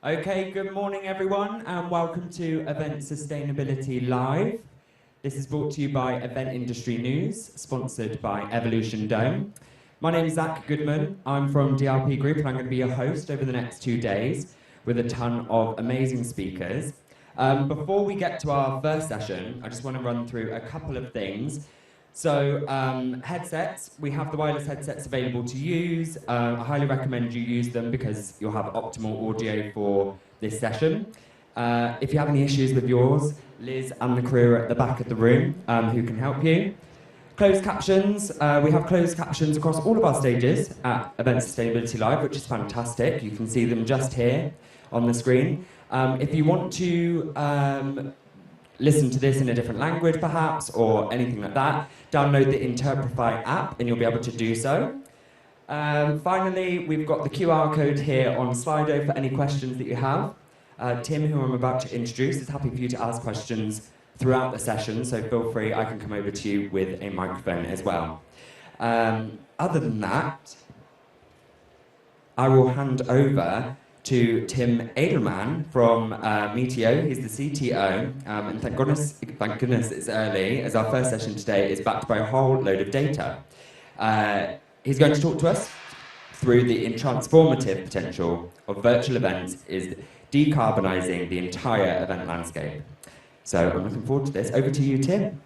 Okay, good morning everyone and welcome to Event Sustainability Live. This is brought to you by Event Industry News, sponsored by Evolution Dome. My name is Zach Goodman, I'm from DRP Group and I'm going to be your host over the next 2 days with a ton of amazing speakers. Before we get to our first session, I just want to run through a couple of things. So, headsets, we have the wireless headsets available to use. I highly recommend you use them because you'll have optimal audio for this session. If you have any issues with yours, Liz and the crew are at the back of the room who can help you. Closed captions, we have closed captions across all of our stages at Event Sustainability Live, which is fantastic. You can see them just here on the screen. If you want to listen to this in a different language perhaps, or anything like that, download the Interprify app and you'll be able to do so. Finally, we've got the QR code here on Slido for any questions that you have. Tim, who I'm about to introduce, is happy for you to ask questions throughout the session, so feel free, I can come over to you with a microphone as well. Other than that, I will hand over to Tim Adelmann from MEETYOO. He's the CTO, and thank goodness it's early, as our first session today is backed by a whole load of data. He's going to talk to us through the transformative potential of virtual events is decarbonising the entire event landscape. So I'm looking forward to this. Over to you, Tim.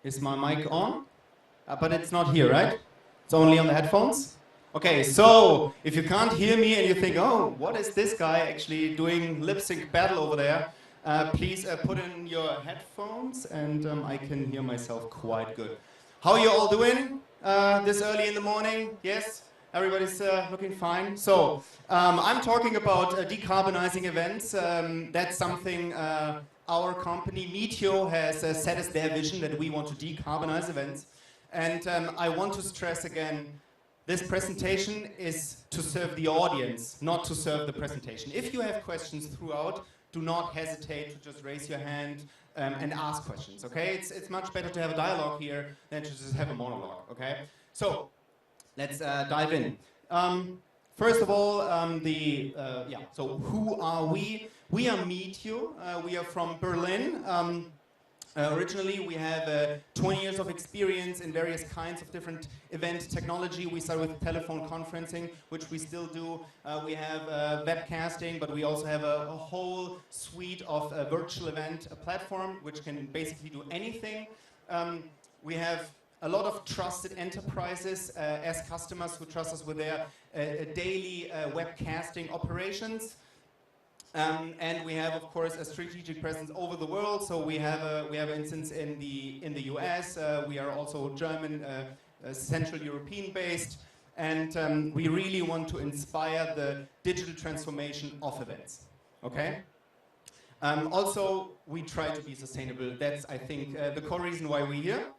Is my mic on? But it's not here, right? It's only on the headphones? Okay, so if you can't hear me and you think, oh, what is this guy actually doing lip sync battle over there? Please put in your headphones and I can hear myself quite good. How are you all doing this early in the morning? Yes? Everybody's looking fine? So, I'm talking about decarbonizing events. That's something our company, MEETYOO, has set as their vision, that we want to decarbonize events. And I want to stress again, this presentation is to serve the audience, not to serve the presentation. If you have questions throughout, do not hesitate to just raise your hand and ask questions, okay? It's much better to have a dialogue here than to just have a monologue, okay? So, let's dive in. First of all, so who are we? We are MEETYOO. We are from Berlin. Originally, we have 20 years of experience in various kinds of different event technology. We started with telephone conferencing, which we still do. We have webcasting, but we also have a whole suite of virtual event platform, which can basically do anything. We have a lot of trusted enterprises as customers who trust us with their daily webcasting operations. And we have, of course, a strategic presence over the world. So we have an instance in the US. We are also German, Central European based, and we really want to inspire the digital transformation of events. Okay. Also, we try to be sustainable. That's, I think, the core reason why we're here.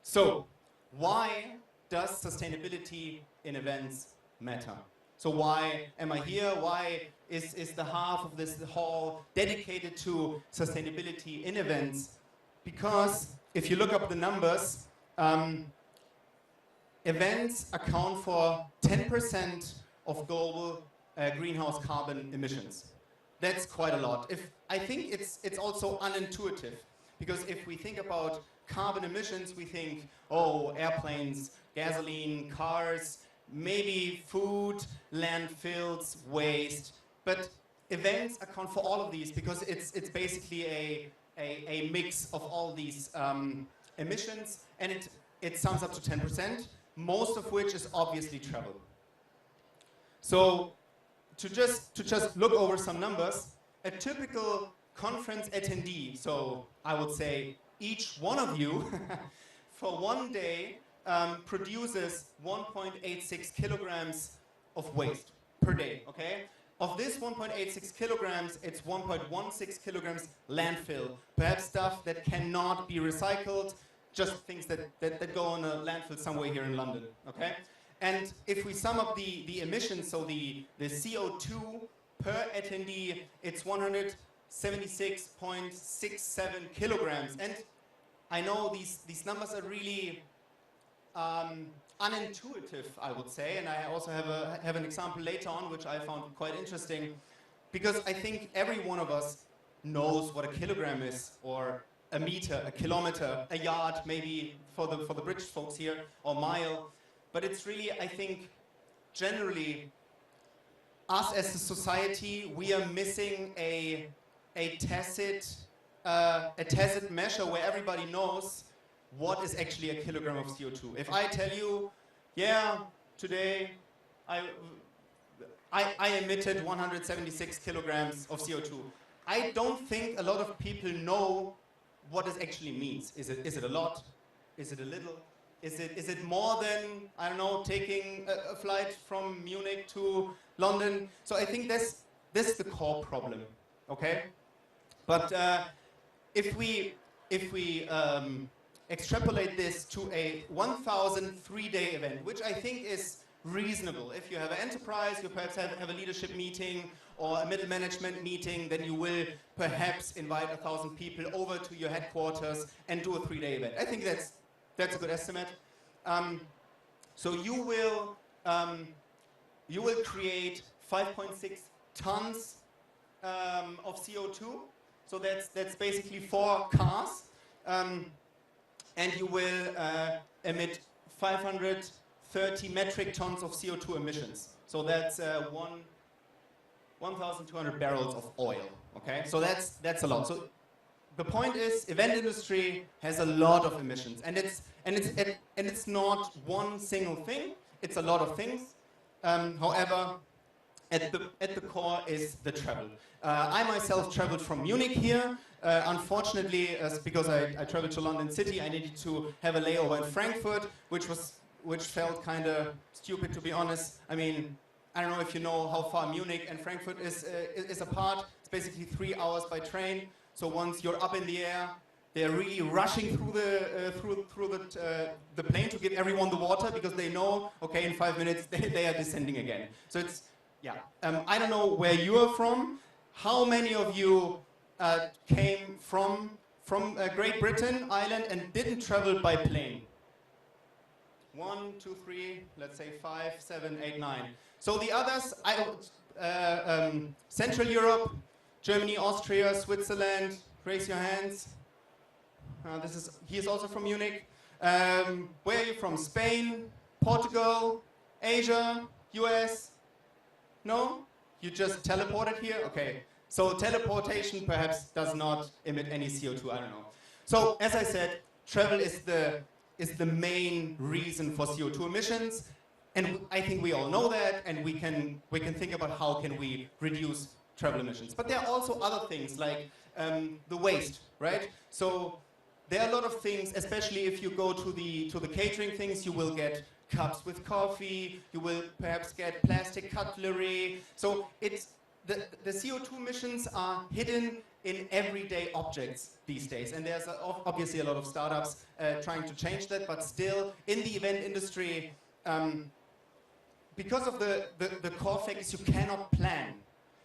So, why does sustainability in events matter? So why am I here? Why is the half of this hall dedicated to sustainability in events? Because if you look up the numbers, events account for 10% of global greenhouse carbon emissions. That's quite a lot. I think it's also unintuitive, because if we think about carbon emissions, we think, oh, airplanes, gasoline, cars, maybe food, landfills, waste, but events account for all of these because it's basically a mix of all these emissions, and it sums up to 10%, most of which is obviously travel. So to just look over some numbers, a typical conference attendee, so I would say each one of you, for one day, produces 1.86 kilograms of waste per day, okay? Of this 1.86 kilograms, it's 1.16 kilograms landfill. Perhaps stuff that cannot be recycled, just things that go on a landfill somewhere here in London, okay? And if we sum up the emissions, so the CO2 per attendee, it's 176.67 kilograms. And I know these numbers are really unintuitive, I would say, and I also have an example later on which I found quite interesting, because I think every one of us knows what a kilogram is, or a meter, a kilometer, a yard, maybe for the British folks here, or mile. But it's really, I think, generally, us as a society, we are missing a tacit measure where everybody knows what is actually a kilogram of CO2. If I tell you, yeah, today I emitted 176 kilograms of CO2, I don't think a lot of people know what this actually means. Is it a lot? Is it a little? Is it more than, I don't know, taking a flight from Munich to London? So I think this is the core problem, okay? But if we extrapolate this to a 1,003-day event, which I think is reasonable. If you have an enterprise, you perhaps have a leadership meeting or a middle management meeting, then you will perhaps invite 1,000 people over to your headquarters and do a 3-day event. I think that's a good estimate. So you will create 5.6 tons of CO2. So that's basically 4 cars. And you will emit 530 metric tons of CO2 emissions. So that's 1,200 barrels of oil. Okay, so that's a lot. So the point is, event industry has a lot of emissions, and it's not one single thing. It's a lot of things. However, at the core is the travel. I myself traveled from Munich here. Unfortunately, because I traveled to London City, I needed to have a layover in Frankfurt, which felt kind of stupid, to be honest. I mean, I don't know if you know how far Munich and Frankfurt is apart. It's basically 3 hours by train. So once you're up in the air, they're really rushing through the plane to give everyone the water, because they know, okay, in 5 minutes they are descending again. So it's, yeah. I don't know where you are from. How many of you came from Great Britain, Ireland, and didn't travel by plane? 1, 2, 3, let's say 5, 7, 8, 9. So the others, Central Europe, Germany, Austria, Switzerland, raise your hands. He is also from Munich. Where are you from? Spain, Portugal, Asia, US? No? You just teleported here? Okay. So teleportation perhaps does not emit any CO2, I don't know. So as I said, travel is the main reason for CO2 emissions, and I think we all know that, and we can think about how can we reduce travel emissions. But there are also other things like the waste, right? So there are a lot of things, especially if you go to the catering things, you will get cups with coffee, you will perhaps get plastic cutlery. So it's the CO2 emissions are hidden in everyday objects these days, and there's obviously a lot of startups trying to change that, but still in the event industry, because of the core factors, you cannot plan.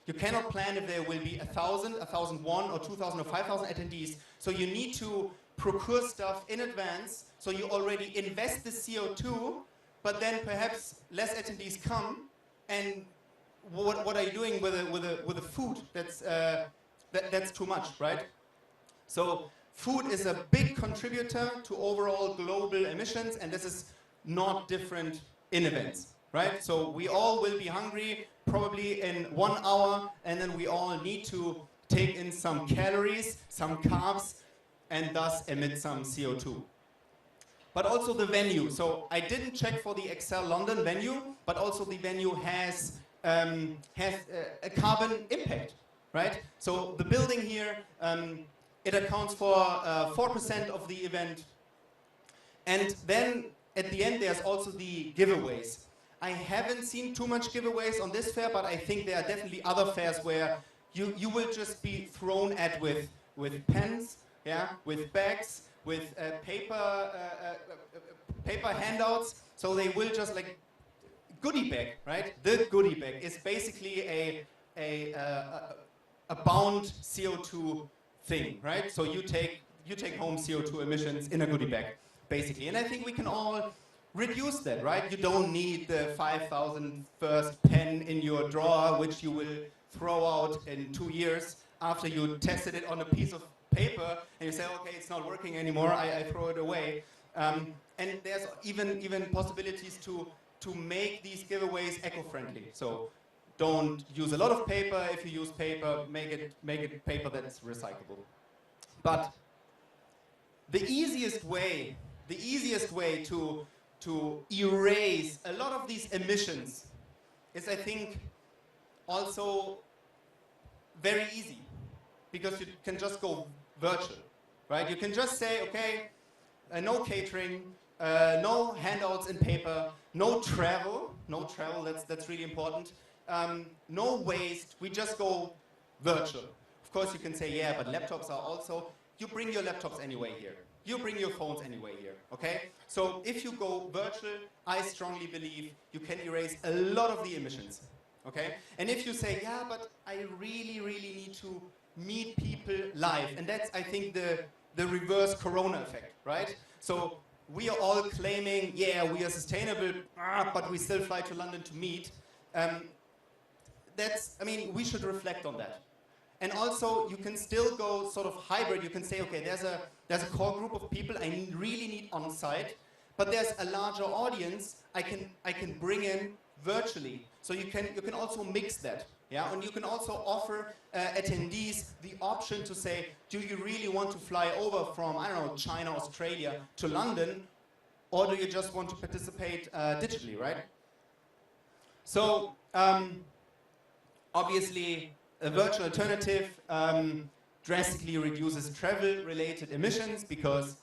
You cannot plan if there will be 1,000, 1,001 or 2,000 or 5,000 attendees. So you need to procure stuff in advance, so you already invest the CO2, but then perhaps less attendees come, and what are you doing with the food? That's too much, right? So food is a big contributor to overall global emissions, and this is not different in events, right? So we all will be hungry probably in 1 hour, and then we all need to take in some calories, some carbs, and thus emit some CO2. But also the venue. So I didn't check for the Excel London venue, but also the venue has a carbon impact, right? So the building here, it accounts for 4% of the event. And then at the end, there's also the giveaways. I haven't seen too much giveaways on this fair, but I think there are definitely other fairs where you will just be thrown at with pens, yeah, with bags, with paper handouts. So they will just like goodie bag, right? The goodie bag is basically a bound CO2 thing, right? So you take home CO2 emissions in a goodie bag, basically. And I think we can all reduce that, right? You don't need the 5,000 first pen in your drawer, which you will throw out in 2 years after you tested it on a piece of paper and you say, okay, it's not working anymore, I throw it away. And there's even possibilities to make these giveaways eco-friendly. So don't use a lot of paper. If you use paper, make it paper that's recyclable. But the easiest way to erase a lot of these emissions is, I think, also very easy, because you can just go virtual, right? You can just say, okay, no catering, no handouts in paper, no travel, that's really important, no waste, we just go virtual. Of course you can say, yeah, but laptops are also, you bring your laptops anyway here. You bring your phones anyway here, okay? So if you go virtual, I strongly believe you can erase a lot of the emissions, okay? And if you say, yeah, but I really need to meet people live, and that's, I think, the reverse Corona effect, right? So we are all claiming, yeah, we are sustainable, but we still fly to London to meet. I mean, we should reflect on that. And also, you can still go sort of hybrid. You can say, okay, there's a core group of people I really need on site, but there's a larger audience I can bring in virtually. So you can also mix that, yeah. And you can also offer attendees the option to say, do you really want to fly over from, I don't know, China, Australia to London, or do you just want to participate digitally, right? So obviously, a virtual alternative drastically reduces travel-related emissions because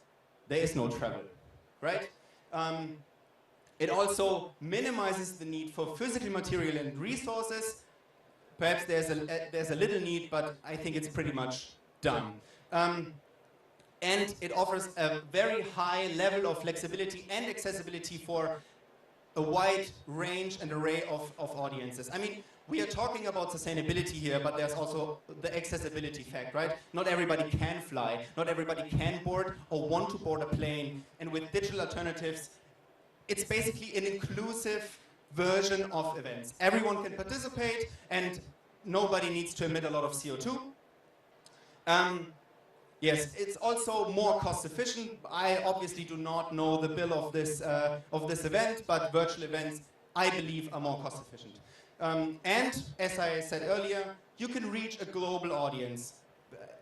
there is no travel, right? It also minimizes the need for physical material and resources. Perhaps there's a little need, but I think it's pretty much done. And it offers a very high level of flexibility and accessibility for a wide range and array of audiences. I mean, we are talking about sustainability here, but there's also the accessibility fact, right? Not everybody can fly, not everybody can board or want to board a plane, and with digital alternatives, it's basically an inclusive version of events. Everyone can participate, and nobody needs to emit a lot of CO2. Yes, it's also more cost efficient. I obviously do not know the bill of this event, but virtual events, I believe, are more cost efficient. And as I said earlier, you can reach a global audience.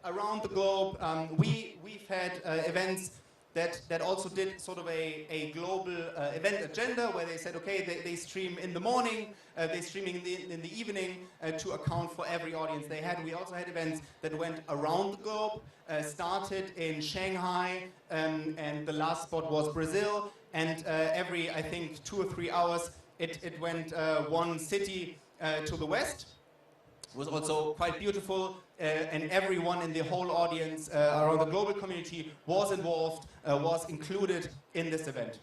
Around the globe, we've had events that also did sort of a global event agenda, where they said, okay, they stream in the morning, they stream in the evening to account for every audience they had. We also had events that went around the globe, started in Shanghai, and the last spot was Brazil, and every, I think, 2 or 3 hours it went one city to the west. It was also quite beautiful, and everyone in the whole audience around the global community was involved, was included in this event.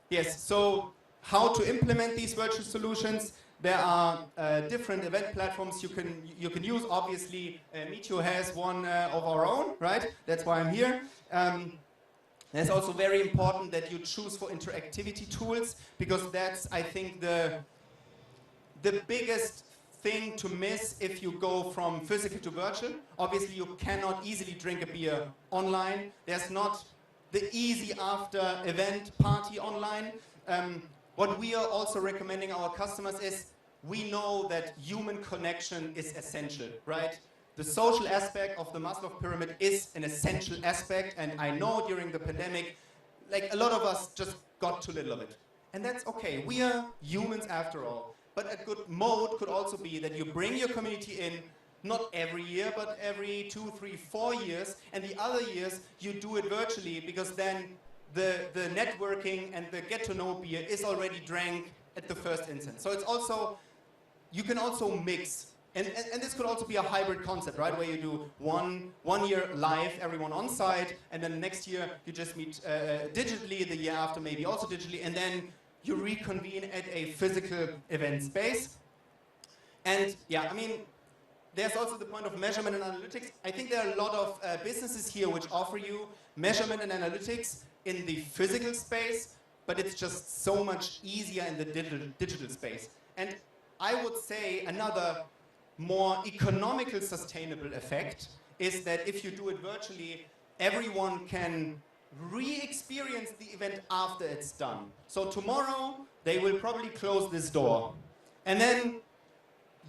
Yes, so how to implement these virtual solutions? There are different event platforms you can use. Obviously, MEETYOO has one of our own, right? That's why I'm here. It's also very important that you choose for interactivity tools, because that's, I think, the biggest thing to miss if you go from physical to virtual. Obviously, you cannot easily drink a beer online. There's not the easy after event party online. What we are also recommending our customers is, we know that human connection is essential, right? The social aspect of the Maslow pyramid is an essential aspect, and I know during the pandemic, like, a lot of us just got too little of it. And that's okay, we are humans after all. But a good mode could also be that you bring your community in, not every year, but every 2, 3, 4 years, and the other years you do it virtually, because then the networking and the get to know beer is already drank at the first instance. So it's also, you can also mix. And this could also be a hybrid concept, right? Where you do one year live, everyone on site, and then next year you just meet digitally, the year after maybe also digitally, and then you reconvene at a physical event space. And yeah, I mean, there's also the point of measurement and analytics. I think there are a lot of businesses here which offer you measurement and analytics in the physical space, but it's just so much easier in the digital space. And I would say another more economical sustainable effect is that if you do it virtually, everyone can re-experience the event after it's done. So tomorrow, they will probably close this door. And then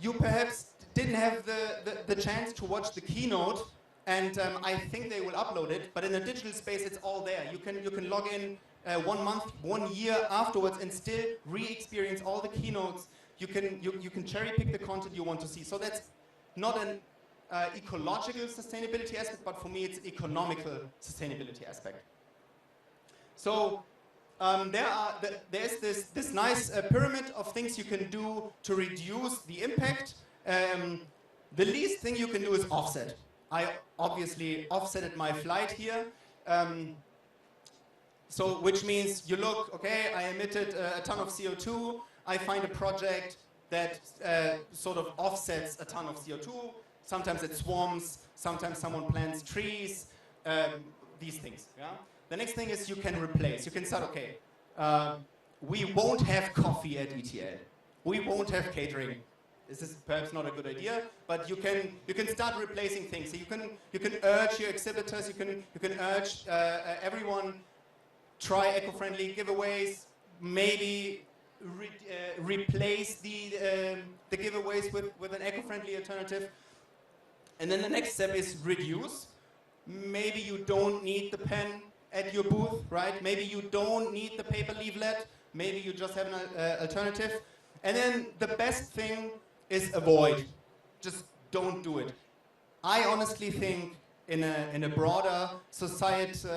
you perhaps didn't have the chance to watch the keynote, and I think they will upload it, but in a digital space it's all there. You can log in 1 month, 1 year afterwards and still re-experience all the keynotes. You can cherry pick the content you want to see. So that's not an ecological sustainability aspect, but for me it's an economical sustainability aspect. So there's this nice pyramid of things you can do to reduce the impact. The least thing you can do is offset. I obviously offsetted my flight here. So which means you look, okay, I emitted a ton of CO2, I find a project that sort of offsets a ton of CO2. Sometimes it swarms, sometimes someone plants trees, these things. Yeah? The next thing is you can replace. You can start, okay, we won't have coffee at ETL. We won't have catering. This is perhaps not a good idea, but you can start replacing things. So you can urge your exhibitors, you can urge everyone, try eco-friendly giveaways, maybe replace the giveaways with an eco-friendly alternative. And then the next step is reduce. Maybe you don't need the pen at your booth, right? Maybe you don't need the paper leaflet. Maybe you just have an alternative. And then the best thing is avoid. Just don't do it. I honestly think in a broader society,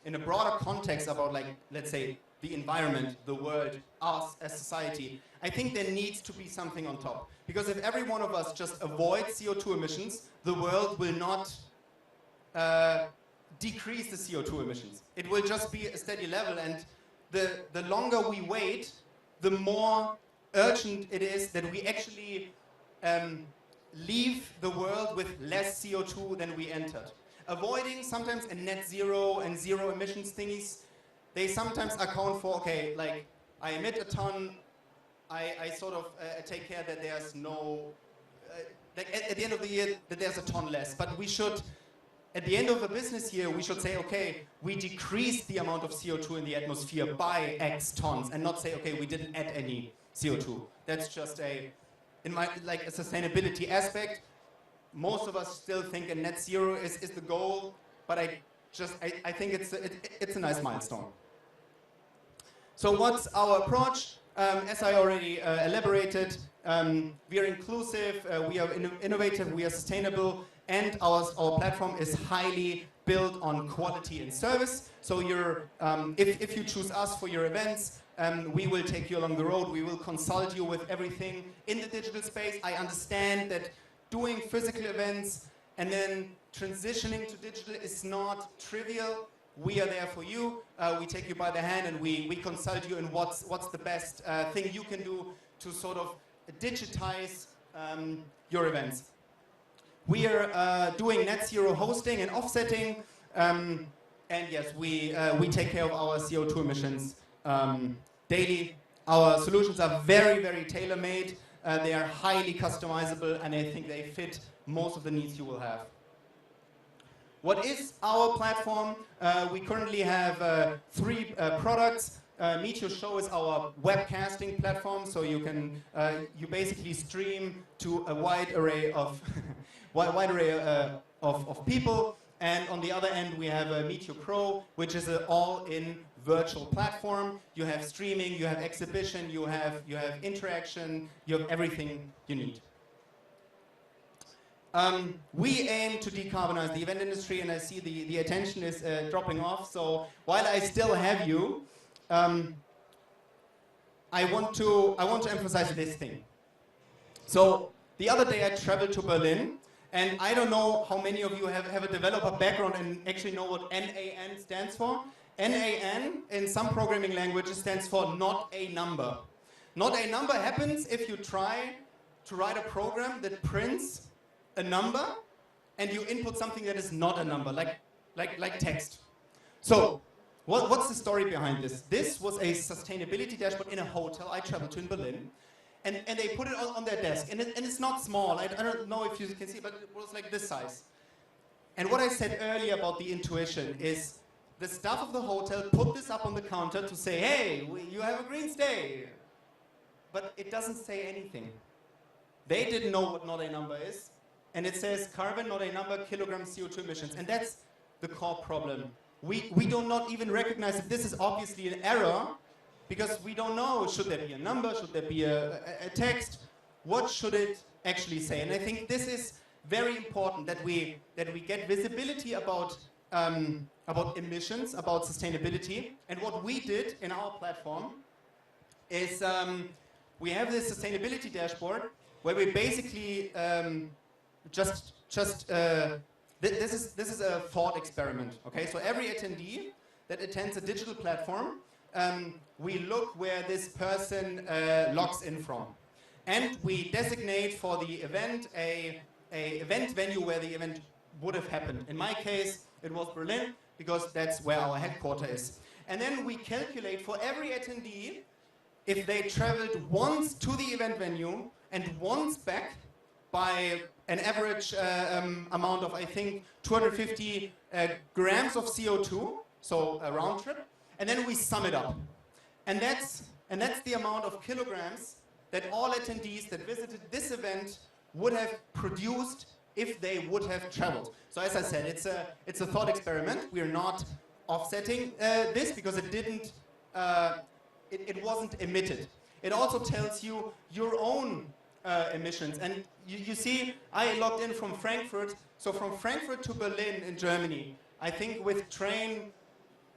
in a broader context about, like, let's say, the environment, the world, us as society, I think there needs to be something on top. Because if every one of us just avoids CO2 emissions, the world will not decrease the CO2 emissions. It will just be a steady level, and the longer we wait, the more urgent it is that we actually leave the world with less CO2 than we entered. Avoiding sometimes a net zero and zero emissions thingies, they sometimes account for, okay, like, I emit a ton, I sort of take care that there's no, like at the end of the year, that there's a ton less. But we should, at the end of a business year, we should say, okay, we decreased the amount of CO2 in the atmosphere by X tons, and not say, okay, we didn't add any CO2. That's just a sustainability aspect. Most of us still think a net zero is the goal, but I think it's a nice milestone. So what's our approach? As I already elaborated, we are inclusive, we are innovative, we are sustainable, and our platform is highly built on quality and service. So if you choose us for your events, we will take you along the road, we will consult you with everything in the digital space. I understand that doing physical events and then transitioning to digital is not trivial. We are there for you. We take you by the hand and we consult you in what's the best thing you can do to sort of digitize your events. We are doing net zero hosting and offsetting, and yes, we take care of our CO2 emissions daily. Our solutions are very, very tailor-made. They are highly customizable, and I think they fit most of the needs you will have. What is our platform? We currently have 3 products. MEETYOO Show is our webcasting platform, so you can you basically stream to a wide array of of people. And on the other end, we have MEETYOO Pro, which is an all-in virtual platform. You have streaming, you have exhibition, you have interaction, you have everything you need. We aim to decarbonize the event industry, and I see the attention is dropping off. So while I still have you, I want to emphasize this thing. So the other day I traveled to Berlin, and I don't know how many of you have a developer background and actually know what NaN stands for. NaN in some programming languages stands for not a number. Not a number happens if you try to write a program that prints a number and you input something that is not a number, like text. So, what's the story behind this? This was a sustainability dashboard in a hotel I traveled to in Berlin. And they put it on their desk. And it's not small. I don't know if you can see, but it was like this size. And what I said earlier about the intuition is the staff of the hotel put this up on the counter to say, hey, you have a green stay. But it doesn't say anything. They didn't know what not a number is. And it says carbon, not a number, kilogram CO2 emissions. And that's the core problem. We do not even recognize that this is obviously an error because we don't know, should there be a number, should there be a text, what should it actually say? And I think this is very important that we get visibility about emissions, about sustainability. And what we did in our platform is we have this sustainability dashboard where we basically this is a thought experiment. Okay, so every attendee that attends a digital platform, we look where this person logs in from, and we designate for the event a event venue where the event would have happened. In my case, it was Berlin because that's where our headquarters is. And then we calculate for every attendee if they traveled once to the event venue and once back by an average amount of, I think, 250 grams of CO2, so a round trip, and then we sum it up. And that's the amount of kilograms that all attendees that visited this event would have produced if they would have traveled. So as I said, it's a thought experiment. We're not offsetting this because it wasn't emitted. It also tells you your own emissions. And you see, I logged in from Frankfurt. So from Frankfurt to Berlin in Germany, I think with train,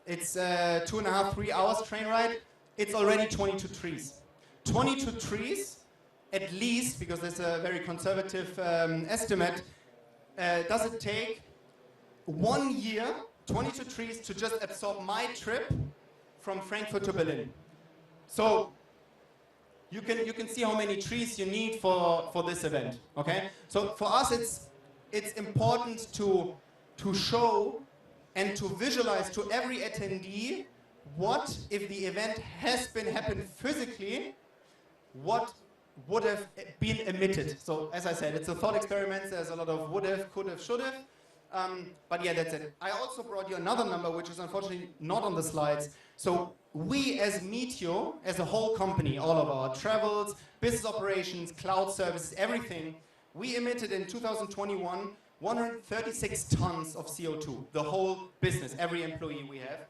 it's 2.5, 3 hours train ride. It's already 22 trees. 22 trees, at least, because there's a very conservative estimate, does it take 1 year, 22 trees, to just absorb my trip from Frankfurt to Berlin. So you can see how many trees you need for this event. Okay? So for us, it's important to show and to visualize to every attendee what if the event has happened physically, what would have been emitted. So as I said, it's a thought experiment. There's a lot of would have, could have, should have. But yeah, that's it. I also brought you another number, which is unfortunately not on the slides. So we as MEETYOO, as a whole company, all of our travels, business operations, cloud services, everything, we emitted in 2021 136 tons of CO2, the whole business, every employee we have.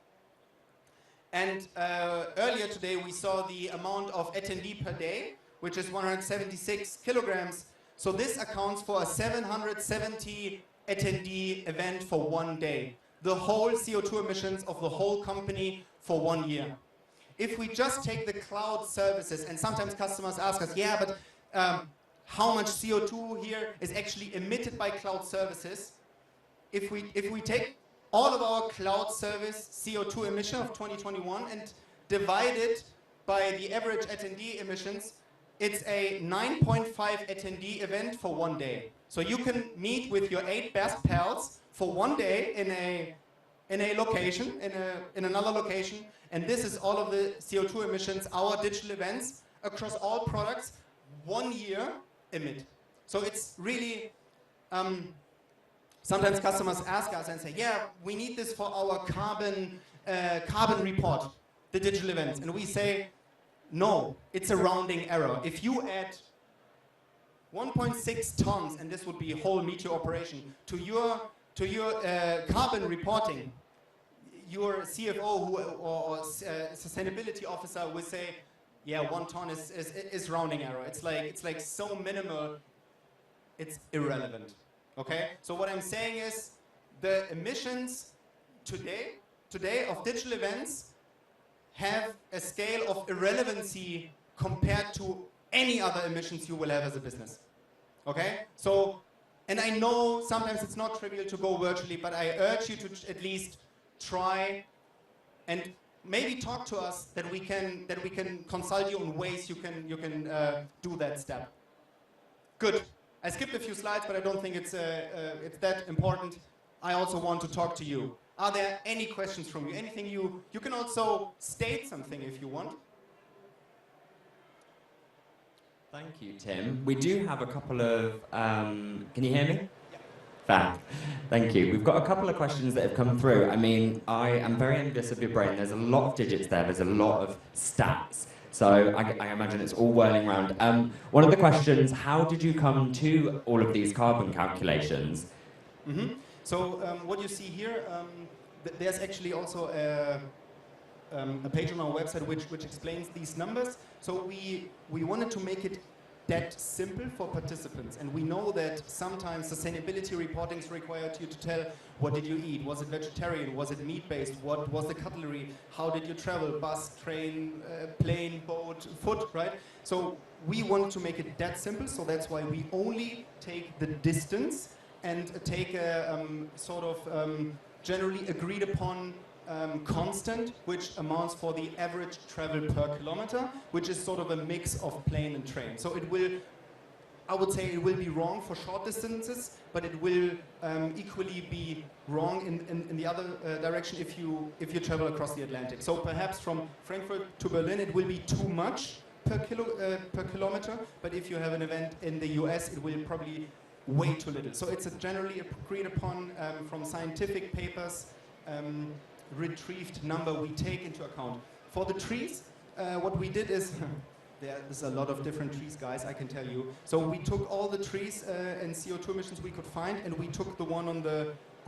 And earlier today we saw the amount of attendee per day, which is 176 kilograms. So this accounts for a 770 attendee event for 1 day. The whole CO2 emissions of the whole company for 1 year. If we just take the cloud services, and sometimes customers ask us, yeah, but how much CO2 here is actually emitted by cloud services? If we take all of our cloud service CO2 emission of 2021 and divide it by the average attendee emissions, it's a 9.5 attendee event for 1 day. So you can meet with your 8 best pals for 1 day in a location, in another location, and this is all of the CO2 emissions our digital events across all products 1 year emit. So it's really, sometimes customers ask us and say, yeah, we need this for our carbon report, the digital events, and we say, no, it's a rounding error. If you add 1.6 tons, and this would be a whole MEETYOO operation, to your carbon reporting, your CFO or sustainability officer will say, yeah, 1 ton is rounding error. It's like so minimal, it's irrelevant. Okay? So what I'm saying is the emissions today of digital events have a scale of irrelevancy compared to any other emissions you will have as a business. Okay? So, and I know sometimes it's not trivial to go virtually, but I urge you to at least try and maybe talk to us that we can consult you on ways you can do that step. Good. I skipped a few slides, but I don't think it's that important. I also want to talk to you. Are there any questions from you? Anything you can also state something if you want. Thank you, Tim. We do have a couple of... can you hear me? Fab. Thank you. We've got a couple of questions that have come through. I mean, I am very envious of your brain. There's a lot of digits there. There's a lot of stats. So I imagine it's all whirling around. One of the questions, how did you come to all of these carbon calculations? Mm-hmm. So what you see here, there's actually also a page on our website which explains these numbers. So we wanted to make it that simple for participants, and we know that sometimes sustainability reportings required you to tell what did you eat, was it vegetarian, was it meat-based, what was the cutlery, how did you travel, bus, train, plane, boat, foot, right? So we wanted to make it that simple, so that's why we only take the distance and take a sort of generally agreed upon constant, which amounts for the average travel per kilometer, which is sort of a mix of plane and train. So it will, I would say it will be wrong for short distances, but it will equally be wrong in the other direction if you travel across the Atlantic. So perhaps from Frankfurt to Berlin it will be too much per kilometer, but if you have an event in the US it will probably way too little. So it's a generally agreed upon from scientific papers retrieved number we take into account. For the trees, what we did is, there's a lot of different trees, guys, I can tell you. So we took all the trees and CO2 emissions we could find, and we took the one on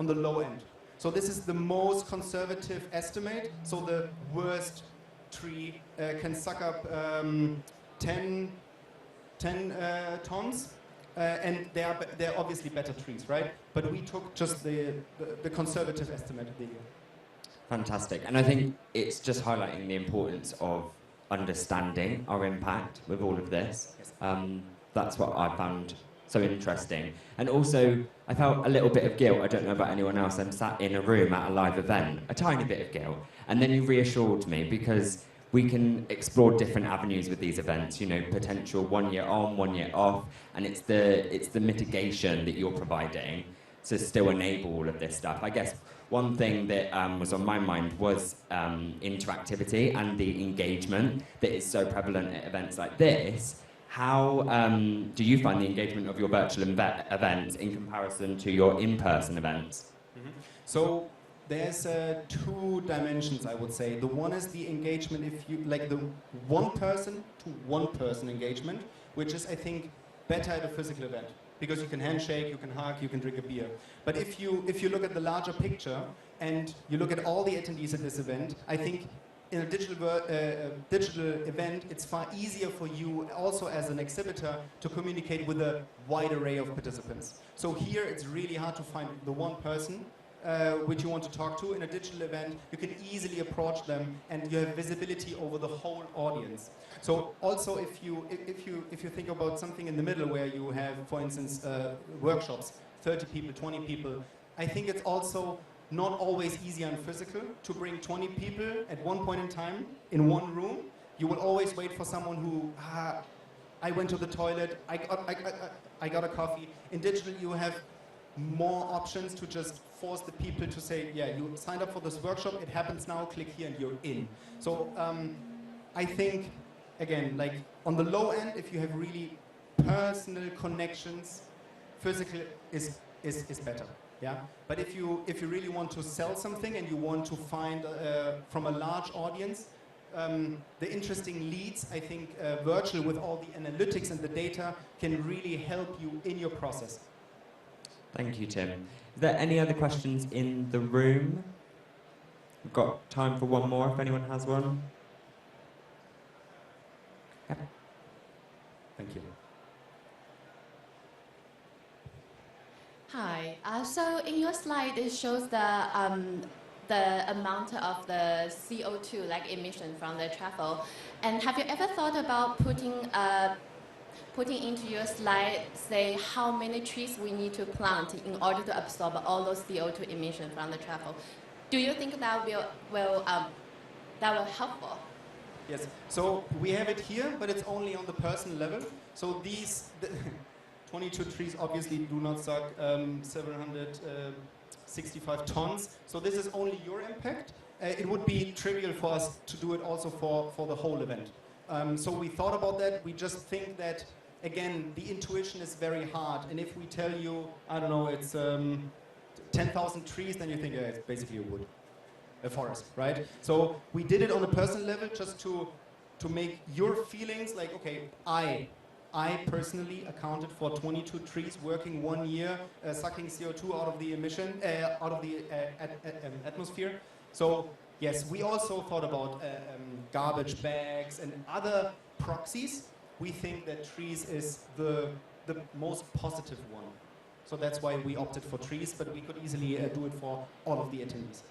the low end. So this is the most conservative estimate. So the worst tree can suck up 10 tons. And they're obviously better trees, right? But we took just the conservative estimate of the year. Fantastic. And I think it's just highlighting the importance of understanding our impact with all of this. That's what I found so interesting. And also, I felt a little bit of guilt. I don't know about anyone else. I'm sat in a room at a live event, a tiny bit of guilt. And then you reassured me because we can explore different avenues with these events, you know, potential 1 year on, 1 year off, and it's the mitigation that you're providing to still enable all of this stuff. I guess one thing that was on my mind was interactivity and the engagement that is so prevalent at events like this. How do you find the engagement of your virtual events in comparison to your in-person events? Mm-hmm. So there's two dimensions, I would say. The one is the engagement, if you like, the one person to one person engagement, which is, I think, better at a physical event because you can handshake, you can hug, you can drink a beer. But if you look at the larger picture and you look at all the attendees at this event, I think in a digital event, it's far easier for you also as an exhibitor to communicate with a wide array of participants. So here it's really hard to find the one person which you want to talk to. In a digital event, you can easily approach them and you have visibility over the whole audience. So also if you think about something in the middle where you have, for instance, workshops, 30 people, 20 people, I think it's also not always easy and physical to bring 20 people at one point in time in one room. You will always wait for someone who, I went to the toilet, I got a coffee. In digital, you have more options to just force the people to say, yeah, you signed up for this workshop, it happens now, click here and you're in. So I think, again, like on the low end, if you have really personal connections, physical is better. Yeah, but if you really want to sell something and you want to find from a large audience the interesting leads, I think virtual with all the analytics and the data can really help you in your process. Thank you, Tim. Is there any other questions in the room? We've got time for one more if anyone has one. Yeah. Thank you. Hi. So in your slide, it shows the amount of the CO2, like emission from the travel. And have you ever thought about putting into your slide, say, how many trees we need to plant in order to absorb all those CO2 emissions from the travel? Do you think that will helpful? Yes. So we have it here, but it's only on the personal level. So 22 trees obviously do not suck 765 tons. So this is only your impact. It would be trivial for us to do it also for the whole event. So we thought about that. We just think that, again, the intuition is very hard. And if we tell you, I don't know, it's 10,000 trees, then you think, yeah, it's basically a wood, a forest, right? So we did it on a personal level just to make your feelings like, okay, I personally accounted for 22 trees working 1 year, sucking CO2 out of the atmosphere. So yes, we also thought about garbage bags and other proxies. We think that trees is the most positive one. So that's why we opted for trees, but we could easily do it for all of the attendees.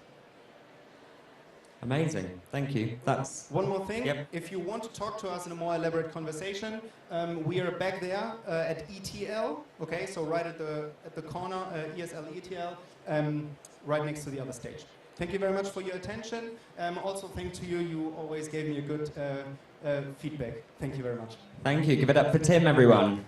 Amazing, thank you. That's one more thing. Yep. If you want to talk to us in a more elaborate conversation, we are back there at ETL. Okay, so right at the corner, ESL ETL, right next to the other stage. Thank you very much for your attention. Also, thank to you. You always gave me a good feedback. Thank you very much. Thank you. Give it up for Tim, everyone.